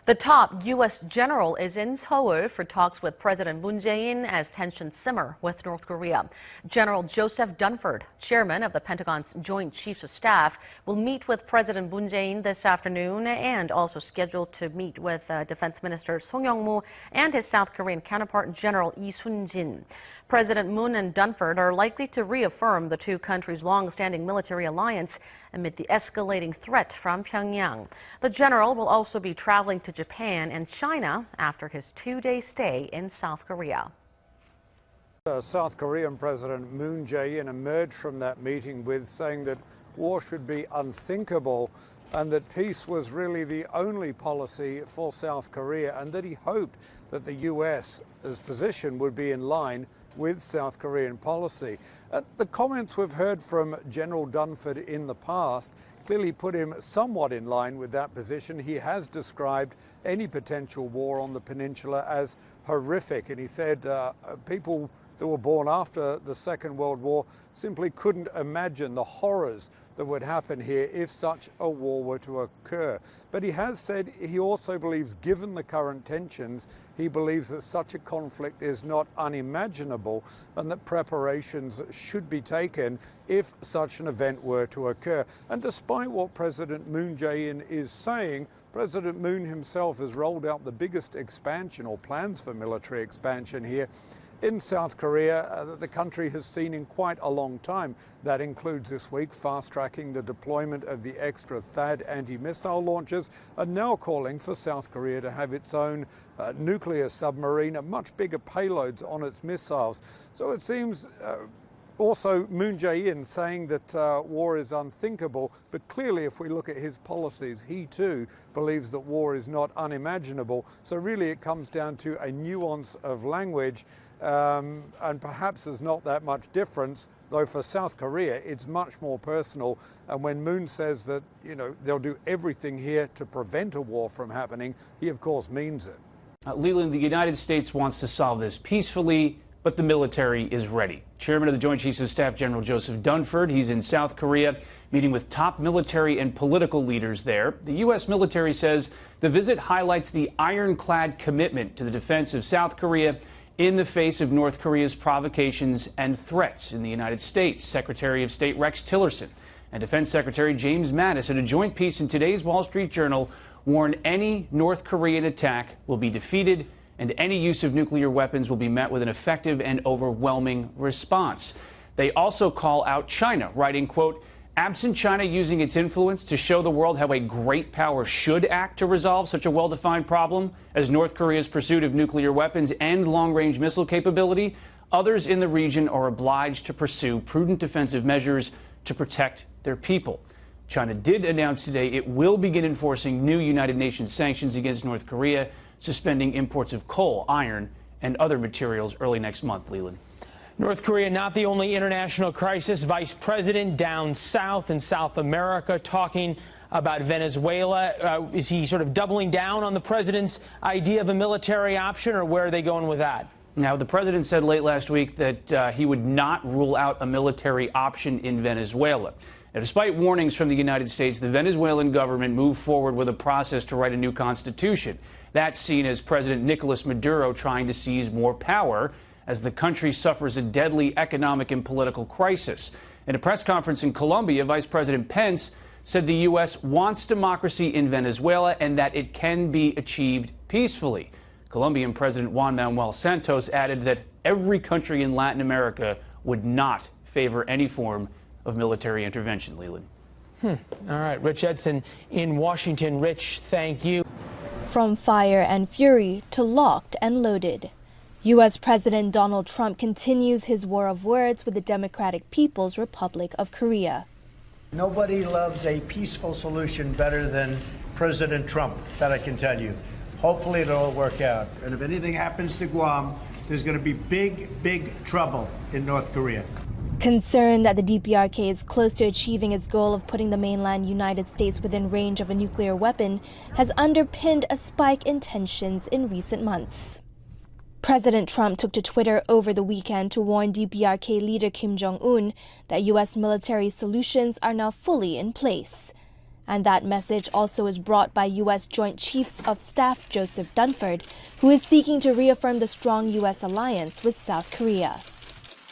The top U.S. general is in Seoul for talks with President Moon Jae-in as tensions simmer with North Korea. General Joseph Dunford, chairman of the Pentagon's Joint Chiefs of Staff, will meet with President Moon Jae-in this afternoon and also scheduled to meet with Defense Minister Song Yong-mu and his South Korean counterpart General Lee Sun-jin. President Moon and Dunford are likely to reaffirm the two countries' long-standing military alliance amid the escalating threat from Pyongyang. The general will also be traveling to Japan and China after his two-day stay in South Korea. South Korean President Moon Jae-in emerged from that meeting with saying that war should be unthinkable and that peace was really the only policy for South Korea, and that he hoped that the U.S.'s position would be in line with South Korean policy. The comments we've heard from General Dunford in the past clearly put him somewhat in line with that position. He has described any potential war on the peninsula as horrific, and he said people that were born after the Second World War simply couldn't imagine the horrors that would happen here if such a war were to occur. But he has said he also believes, given the current tensions, he believes that such a conflict is not unimaginable and that preparations should be taken if such an event were to occur. And despite what President Moon Jae-in is saying, President Moon himself has rolled out the biggest expansion or plans for military expansion here in South Korea that the country has seen in quite a long time. That includes this week fast-tracking the deployment of the extra THAAD anti-missile launchers and now calling for South Korea to have its own nuclear submarine and much bigger payloads on its missiles. So it seems also Moon Jae-in saying that war is unthinkable, but clearly if we look at his policies, he too believes that war is not unimaginable. So really it comes down to a nuance of language. And perhaps there's not that much difference, though for South Korea it's much more personal. And when Moon says that, you know, they'll do everything here to prevent a war from happening, he of course means it. Leland, the United States wants to solve this peacefully, but the military is ready. Chairman of the Joint Chiefs of Staff, General Joseph Dunford, he's in South Korea meeting with top military and political leaders there. The U.S. military says the visit highlights the ironclad commitment to the defense of South Korea in the face of North Korea's provocations and threats. In the United States, Secretary of State Rex Tillerson and Defense Secretary James Mattis, in a joint piece in today's Wall Street Journal, warn any North Korean attack will be defeated and any use of nuclear weapons will be met with an effective and overwhelming response. They also call out China, writing, quote, "Absent China using its influence to show the world how a great power should act to resolve such a well-defined problem as North Korea's pursuit of nuclear weapons and long-range missile capability, others in the region are obliged to pursue prudent defensive measures to protect their people." China did announce today it will begin enforcing new United Nations sanctions against North Korea, suspending imports of coal, iron, and other materials early next month. Leland. North Korea not the only international crisis. Vice President down south in South America talking about Venezuela. Is he sort of doubling down on the president's idea of a military option, or where are they going with that? Now, the president said late last week that he would not rule out a military option in Venezuela. Now, despite warnings from the United States, the Venezuelan government moved forward with a process to write a new constitution. That's seen as President Nicolas Maduro trying to seize more power as the country suffers a deadly economic and political crisis. In a press conference in Colombia, Vice President Pence said the U.S. wants democracy in Venezuela and that it can be achieved peacefully. Colombian President Juan Manuel Santos added that every country in Latin America would not favor any form of military intervention. Leland. All right, Rich Edson in Washington. Rich, thank you. From fire and fury to locked and loaded, U.S. President Donald Trump continues his war of words with the Democratic People's Republic of Korea. Nobody loves a peaceful solution better than President Trump, that I can tell you. Hopefully it'll all work out. And if anything happens to Guam, there's going to be big trouble in North Korea. Concerned that the DPRK is close to achieving its goal of putting the mainland United States within range of a nuclear weapon has underpinned a spike in tensions in recent months. President Trump took to Twitter over the weekend to warn DPRK leader Kim Jong-un that U.S. military solutions are now fully in place. And that message also is brought by U.S. Joint Chiefs of Staff Joseph Dunford, who is seeking to reaffirm the strong U.S. alliance with South Korea.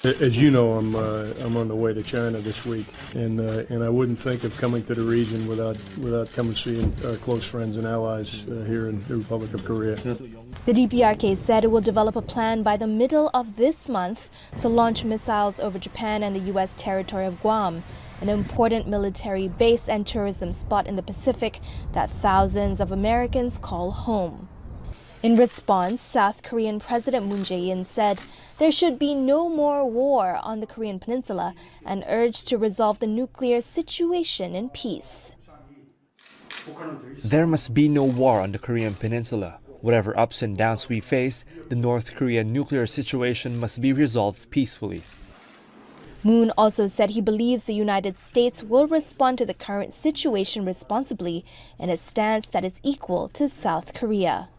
As you know, I'm on the way to China this week, and I wouldn't think of coming to the region without coming seeing our close friends and allies here in the Republic of Korea. The DPRK said it will develop a plan by the middle of this month to launch missiles over Japan and the U.S. territory of Guam, an important military base and tourism spot in the Pacific that thousands of Americans call home. In response, South Korean President Moon Jae-in said there should be no more war on the Korean peninsula and urged to resolve the nuclear situation in peace. There must be no war on the Korean peninsula. Whatever ups and downs we face, the North Korean nuclear situation must be resolved peacefully. Moon also said he believes the United States will respond to the current situation responsibly in a stance that is equal to South Korea.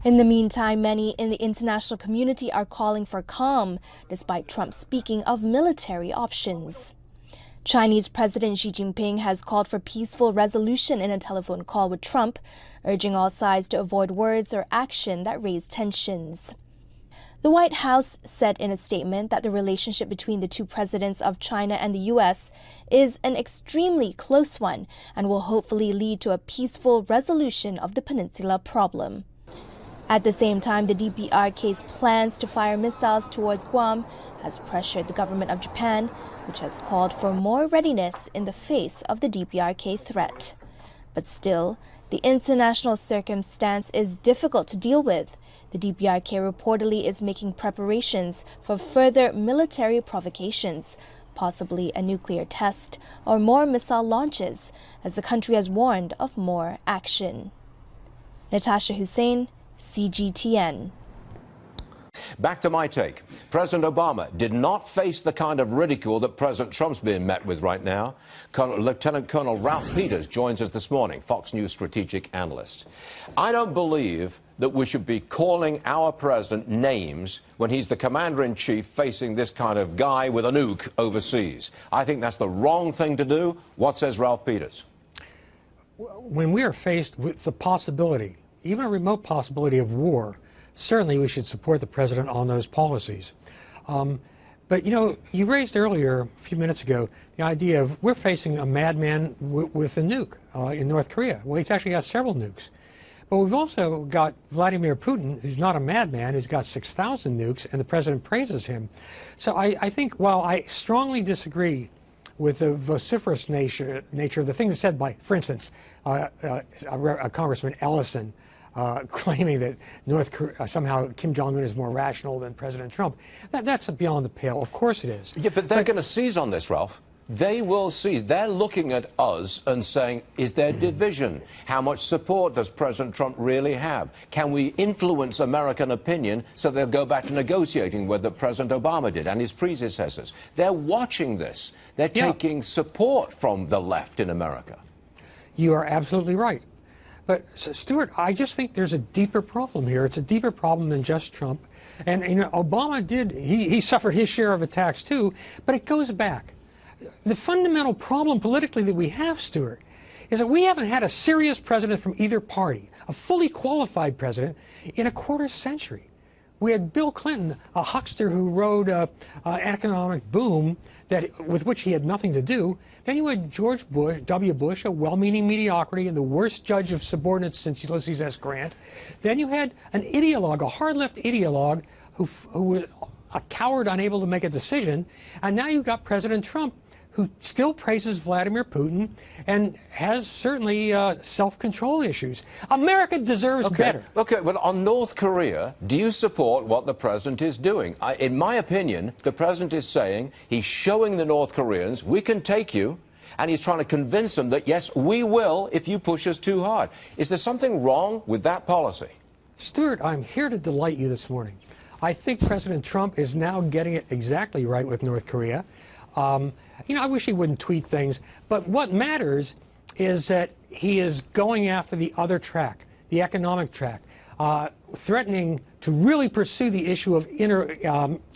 In the meantime, many in the international community are calling for calm, despite Trump speaking of military options. Chinese President Xi Jinping has called for peaceful resolution in a telephone call with Trump, urging all sides to avoid words or action that raise tensions. The White House said in a statement that the relationship between the two presidents of China and the U.S. is an extremely close one and will hopefully lead to a peaceful resolution of the peninsula problem. At the same time, the DPRK's plans to fire missiles towards Guam has pressured the government of Japan, which has called for more readiness in the face of the DPRK threat. But still, the international circumstance is difficult to deal with. The DPRK reportedly is making preparations for further military provocations, possibly a nuclear test or more missile launches, as the country has warned of more action. Natasha Hussain, CGTN. Back to my take. President Obama did not face the kind of ridicule that President Trump's being met with right now. Lieutenant Colonel Ralph Peters joins us this morning, Fox News strategic analyst. I don't believe that we should be calling our president names when he's the commander-in-chief facing this kind of guy with a nuke overseas. I think that's the wrong thing to do. What says Ralph Peters? When we are faced with the possibility, even a remote possibility of war, certainly we should support the president on those policies. But, you know, you raised earlier, a few minutes ago, the idea of we're facing a madman with a nuke in North Korea. Well, he's actually got several nukes. But we've also got Vladimir Putin, who's not a madman, who's got 6,000 nukes, and the president praises him. So I think while I strongly disagree with the vociferous nature of the things said by, for instance, Congressman Ellison, claiming that somehow Kim Jong-un is more rational than President Trump. That's beyond the pale. Of course it is. Yeah, but they're going to seize on this, Ralph. They will seize. They're looking at us and saying, is there division? How much support does President Trump really have? Can we influence American opinion so they'll go back to negotiating whether President Obama did and his predecessors? They're watching this. They're taking support from the left in America. You are absolutely right. But, Stuart, I just think there's a deeper problem here. It's a deeper problem than just Trump. And you know, Obama he suffered his share of attacks, too, but it goes back. The fundamental problem politically that we have, Stuart, is that we haven't had a serious president from either party, a fully qualified president, in a quarter century. We had Bill Clinton, a huckster who rode an economic boom with which he had nothing to do. Then you had George W. Bush, a well-meaning mediocrity and the worst judge of subordinates since Ulysses S. Grant. Then you had an ideologue, a hard-left ideologue, who was a coward unable to make a decision. And now you've got President Trump, who still praises Vladimir Putin and has certainly self-control issues. America deserves better. Okay, well, on North Korea, do you support what the president is doing? In my opinion, the president is saying he's showing the North Koreans, we can take you, and he's trying to convince them that, yes, we will if you push us too hard. Is there something wrong with that policy? Stuart, I'm here to delight you this morning. I think President Trump is now getting it exactly right with North Korea. You know, I wish he wouldn't tweet things, but what matters is that he is going after the other track, the economic track, threatening to really pursue the issue of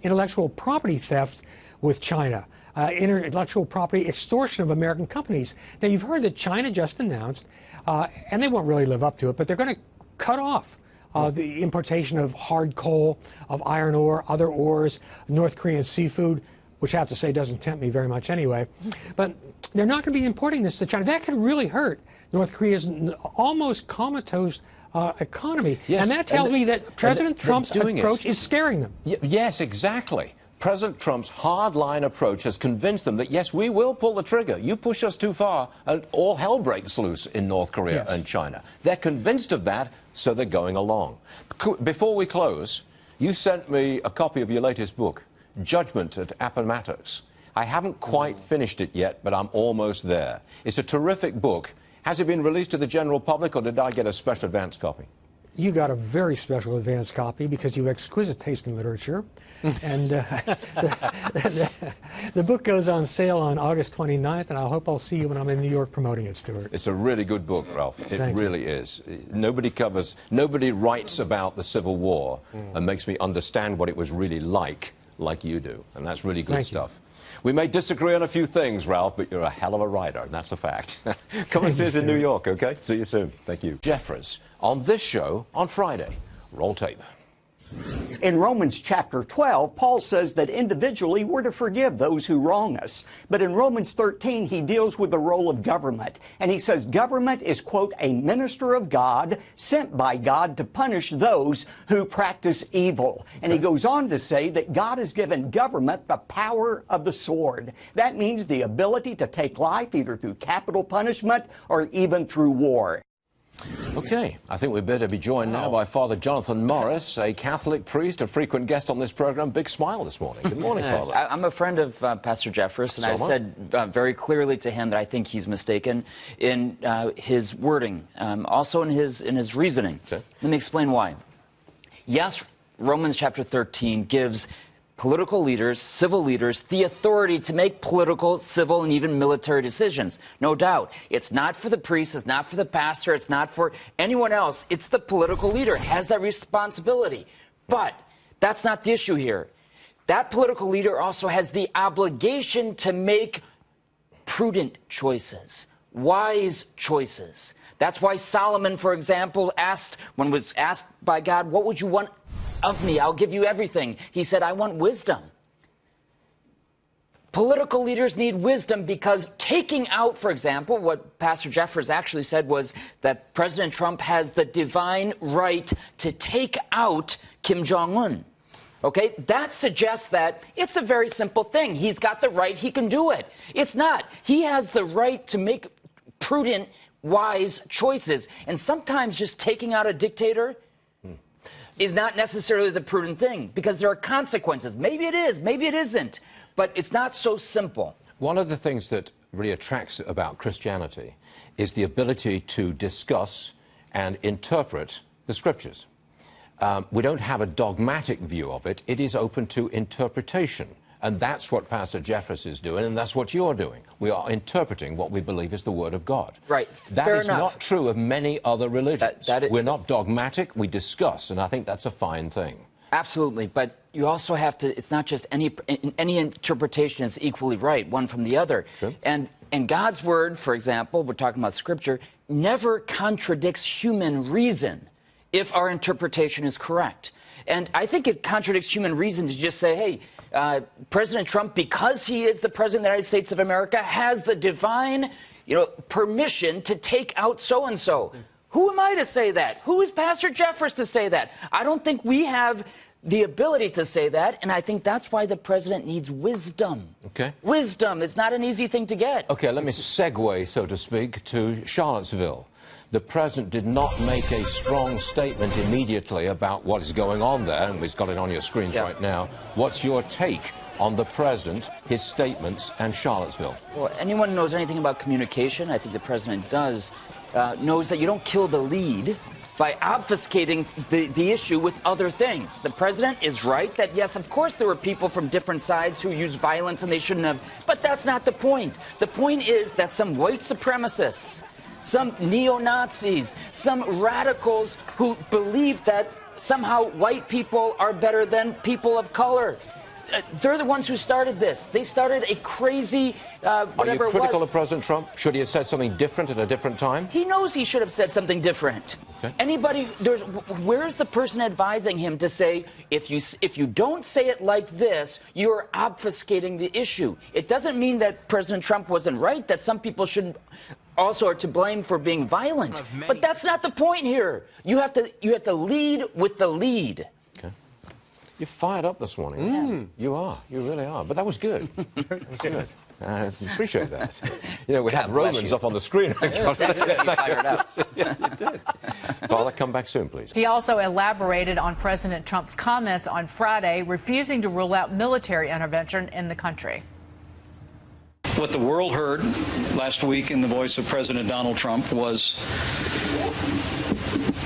intellectual property theft with China. intellectual property extortion of American companies. Now, you've heard that China just announced, and they won't really live up to it, but they're going to cut off the importation of hard coal, of iron ore, other ores, North Korean seafood, which I have to say doesn't tempt me very much anyway. But they're not going to be importing this to China. That could really hurt North Korea's almost comatose economy. Yes, and that tells me that President Trump's approach is scaring them. Yes, exactly. President Trump's hardline approach has convinced them that, yes, we will pull the trigger. You push us too far, and all hell breaks loose in North Korea and China. They're convinced of that, so they're going along. Before we close, you sent me a copy of your latest book, Judgment at Appomattox. I haven't quite finished it yet, but I'm almost there. It's a terrific book. Has it been released to the general public, or did I get a special advance copy? You got a very special advance copy because you have exquisite taste in literature. And the book goes on sale on August 29th, and I hope I'll see you when I'm in New York promoting it, Stuart. It's a really good book, Ralph. It really is. Nobody writes about the Civil War and makes me understand what it was really like you do. And that's really good stuff. We may disagree on a few things, Ralph, but you're a hell of a writer, and that's a fact. Come and see us in New York, okay? See you soon. Thank you. Jeffress, on this show on Friday. Roll tape. In Romans chapter 12, Paul says that individually we're to forgive those who wrong us. But in Romans 13, he deals with the role of government. And he says government is, quote, a minister of God sent by God to punish those who practice evil. And he goes on to say that God has given government the power of the sword. That means the ability to take life either through capital punishment or even through war. Okay, I think we'd better be joined now by Father Jonathan Morris, a Catholic priest, a frequent guest on this program. Big smile this morning. Good morning, Father. I'm a friend of Pastor Jeffress, and I said very clearly to him that I think he's mistaken in his wording, also in his reasoning. Okay. Let me explain why. Yes, Romans chapter 13 gives political leaders, civil leaders, the authority to make political, civil, and even military decisions. No doubt. It's not for the priest, it's not for the pastor, it's not for anyone else. It's the political leader has that responsibility. But that's not the issue here. That political leader also has the obligation to make prudent choices, wise choices. That's why Solomon, for example, when was asked by God, what would you want of me? I'll give you everything. He said, I want wisdom. Political leaders need wisdom because taking out, for example, what Pastor Jeffress actually said was that President Trump has the divine right to take out Kim Jong-un. Okay, that suggests that it's a very simple thing. He's got the right, he can do it. It's not. He has the right to make prudent, wise choices. And sometimes just taking out a dictator is not necessarily the prudent thing, because there are consequences. Maybe it is, maybe it isn't, but it's not so simple. One of the things that really attracts about Christianity is the ability to discuss and interpret the Scriptures. We don't have a dogmatic view of it. It is open to interpretation. And that's what Pastor Jeffress is doing, and that's what you're doing. We are interpreting what we believe is the Word of God. Right. That is not true of many other religions. We're not dogmatic, we discuss, and I think that's a fine thing. Absolutely, but you also have to, it's not just any interpretation is equally right, one from the other. Sure. And God's Word, for example, we're talking about Scripture, never contradicts human reason if our interpretation is correct. And I think it contradicts human reason to just say, hey, President Trump, because he is the President of the United States of America, has the divine, permission to take out so-and-so. Who am I to say that? Who is Pastor Jeffress to say that? I don't think we have the ability to say that, and I think that's why the President needs wisdom. Okay. Wisdom. It's not an easy thing to get. Okay, let me segue, so to speak, to Charlottesville. The President did not make a strong statement immediately about what is going on there, and we've got it on your screens right now. What's your take on the President, his statements, and Charlottesville? Well, anyone who knows anything about communication, I think the President does, knows that you don't kill the lead by obfuscating the issue with other things. The President is right that, yes, of course there were people from different sides who used violence and they shouldn't have, but that's not the point. The point is that some white supremacists, some neo-Nazis, some radicals who believe that somehow white people are better than people of color. They're the ones who started this. They started a crazy, whatever Are you it critical was. of President Trump? Should he have said something different at a different time? He knows he should have said something different. Okay. Where's the person advising him to say, if you don't say it like this, you're obfuscating the issue? It doesn't mean that President Trump wasn't right, that some people shouldn't also are to blame for being violent. But that's not the point here. You have to lead with the lead. Okay. You're fired up this morning. You are. You really are. But that was good. That was good. I appreciate that. You know, we had Romans up on the screen. That's what you fired up. Yeah, you did. Father, come back soon, please. He also elaborated on President Trump's comments on Friday, refusing to rule out military intervention in the country. What the world heard last week in the voice of President Donald Trump was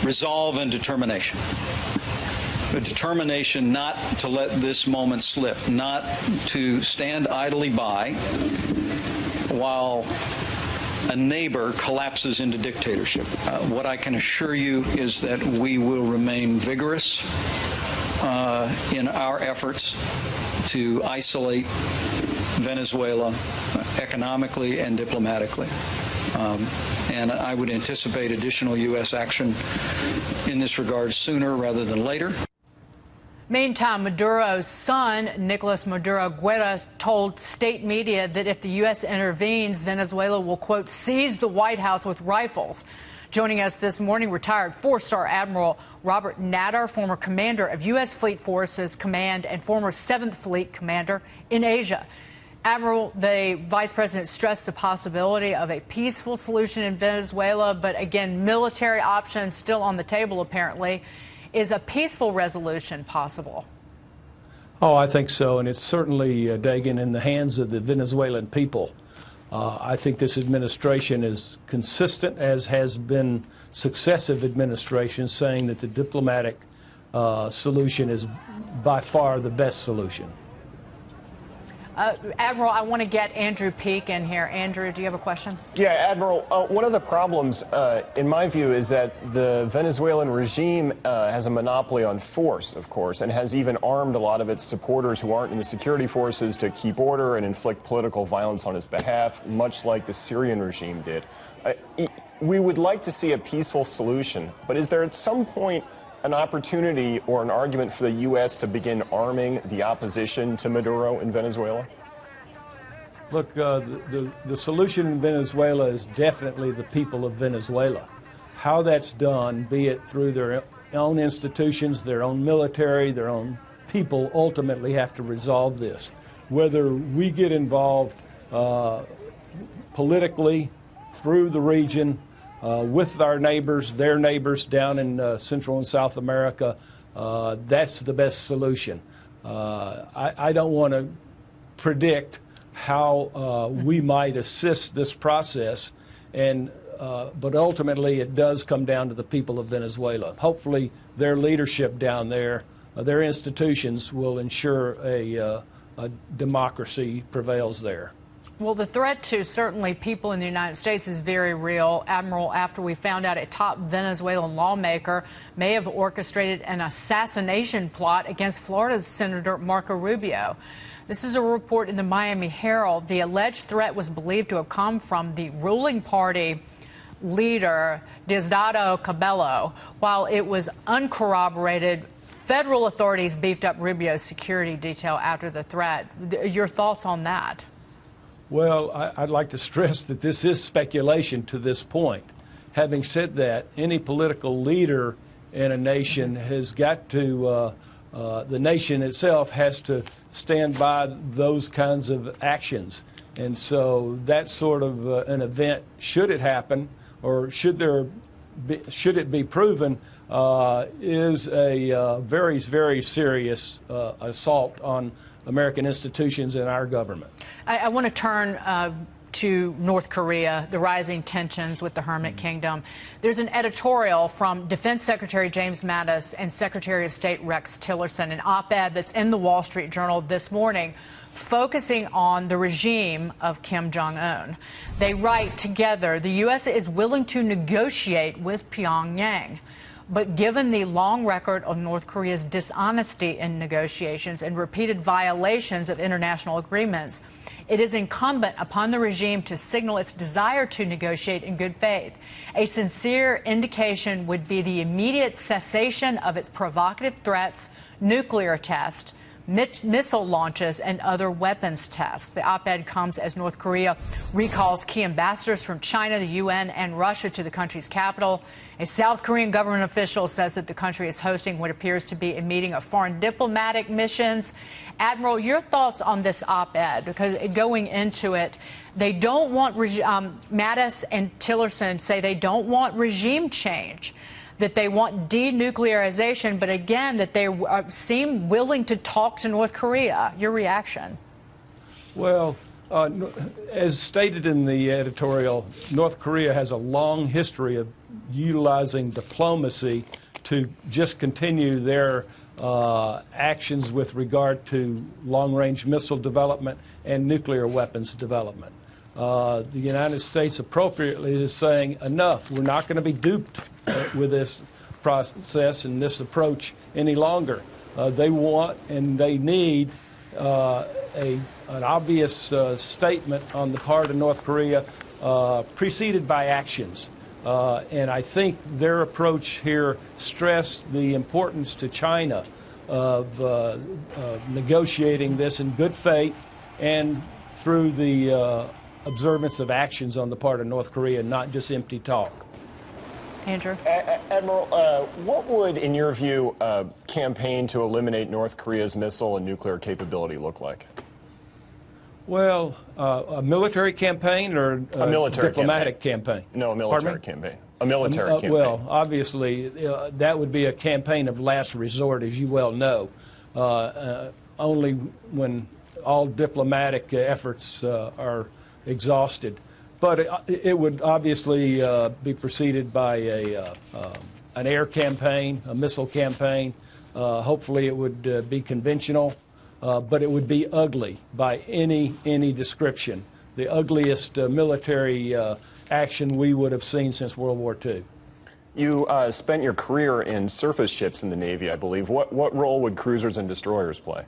resolve and determination. A determination not to let this moment slip, not to stand idly by while a neighbor collapses into dictatorship. What I can assure you is that we will remain vigorous in our efforts to isolate Venezuela economically and diplomatically. And I would anticipate additional U.S. action in this regard sooner rather than later. Meantime, Maduro's son, Nicolas Maduro Guerra, told state media that if the U.S. intervenes, Venezuela will, quote, seize the White House with rifles. Joining us this morning, retired four-star Admiral Robert Natter, former commander of U.S. Fleet Forces Command and former 7th Fleet commander in Asia. Admiral, the Vice President stressed the possibility of a peaceful solution in Venezuela, but again, military options still on the table, apparently. Is a peaceful resolution possible? Oh, I think so, and it's certainly, Dagan, in the hands of the Venezuelan people. I think this administration is consistent, as has been successive administrations, saying that the diplomatic solution is by far the best solution. Admiral, I want to get Andrew Peek in here. Andrew, do you have a question? Yeah, Admiral, one of the problems, in my view, is that the Venezuelan regime has a monopoly on force, of course, and has even armed a lot of its supporters who aren't in the security forces to keep order and inflict political violence on his behalf, much like the Syrian regime did. We would like to see a peaceful solution, but is there at some point an opportunity or an argument for the U.S. to begin arming the opposition to Maduro in Venezuela? Look, the solution in Venezuela is definitely the people of Venezuela. How that's done, be it through their own institutions, their own military, their own people, ultimately have to resolve this. Whether we get involved politically through the region, with our neighbors, their neighbors down in Central and South America, that's the best solution. I don't want to predict how we might assist this process, but ultimately it does come down to the people of Venezuela. Hopefully their leadership down there, their institutions will ensure a democracy prevails there. Well, the threat to certainly people in the United States is very real. Admiral, after we found out a top Venezuelan lawmaker may have orchestrated an assassination plot against Florida's Senator Marco Rubio. This is a report in the Miami Herald. The alleged threat was believed to have come from the ruling party leader, Diosdado Cabello. While it was uncorroborated, federal authorities beefed up Rubio's security detail after the threat. Your thoughts on that? Well, I'd like to stress that this is speculation to this point. Having said that, any political leader in a nation has got to, the nation itself has to stand by those kinds of actions. And so that sort of an event, should it happen, or should it be proven, is a very, very serious assault on American institutions and our government. I want to turn to North Korea, the rising tensions with the Hermit Kingdom. There's an editorial from Defense Secretary James Mattis and Secretary of State Rex Tillerson, an op-ed that's in the Wall Street Journal this morning, focusing on the regime of Kim Jong-un. They write together, the U.S. is willing to negotiate with Pyongyang. But given the long record of North Korea's dishonesty in negotiations and repeated violations of international agreements, it is incumbent upon the regime to signal its desire to negotiate in good faith. A sincere indication would be the immediate cessation of its provocative threats, nuclear tests, missile launches, and other weapons tests. The op-ed comes as North Korea recalls key ambassadors from China, the UN, and Russia to the country's capital. A South Korean government official says that the country is hosting what appears to be a meeting of foreign diplomatic missions. Admiral, your thoughts on this op-ed? Because going into it, they don't want, Mattis and Tillerson say they don't want regime change, that they want denuclearization, but again, that they seem willing to talk to North Korea. Your reaction? Well, as stated in the editorial, North Korea has a long history of utilizing diplomacy to just continue their actions with regard to long-range missile development and nuclear weapons development. The United States appropriately is saying, enough, we're not going to be duped with this process and this approach any longer. They want and they need an obvious statement on the part of North Korea preceded by actions. And I think their approach here stressed the importance to China of negotiating this in good faith and through the observance of actions on the part of North Korea, not just empty talk. Andrew? Admiral, what would, in your view, a campaign to eliminate North Korea's missile and nuclear capability look like? Well, a military campaign or a military diplomatic campaign? No, a military campaign. A military campaign. Well, obviously, that would be a campaign of last resort, as you well know. Only when all diplomatic efforts are exhausted. But it would obviously be preceded by an air campaign, a missile campaign. Hopefully it would be conventional, but it would be ugly by any description. The ugliest military action we would have seen since World War II. You spent your career in surface ships in the Navy, I believe. What role would cruisers and destroyers play?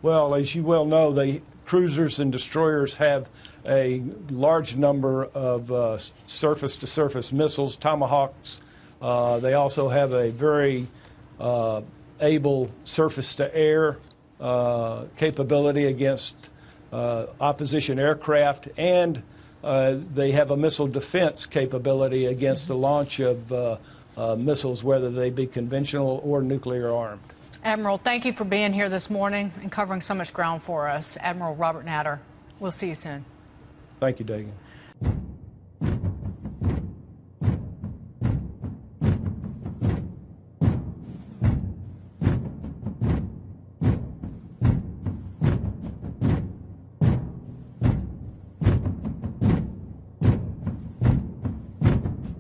Well, as you well know, the cruisers and destroyers have a large number of surface-to-surface missiles, Tomahawks. They also have a very able surface-to-air capability against opposition aircraft, and they have a missile defense capability against the launch of missiles, whether they be conventional or nuclear armed. Admiral, thank you for being here this morning and covering so much ground for us. Admiral Robert Natter, we'll see you soon. Thank you, Dagan.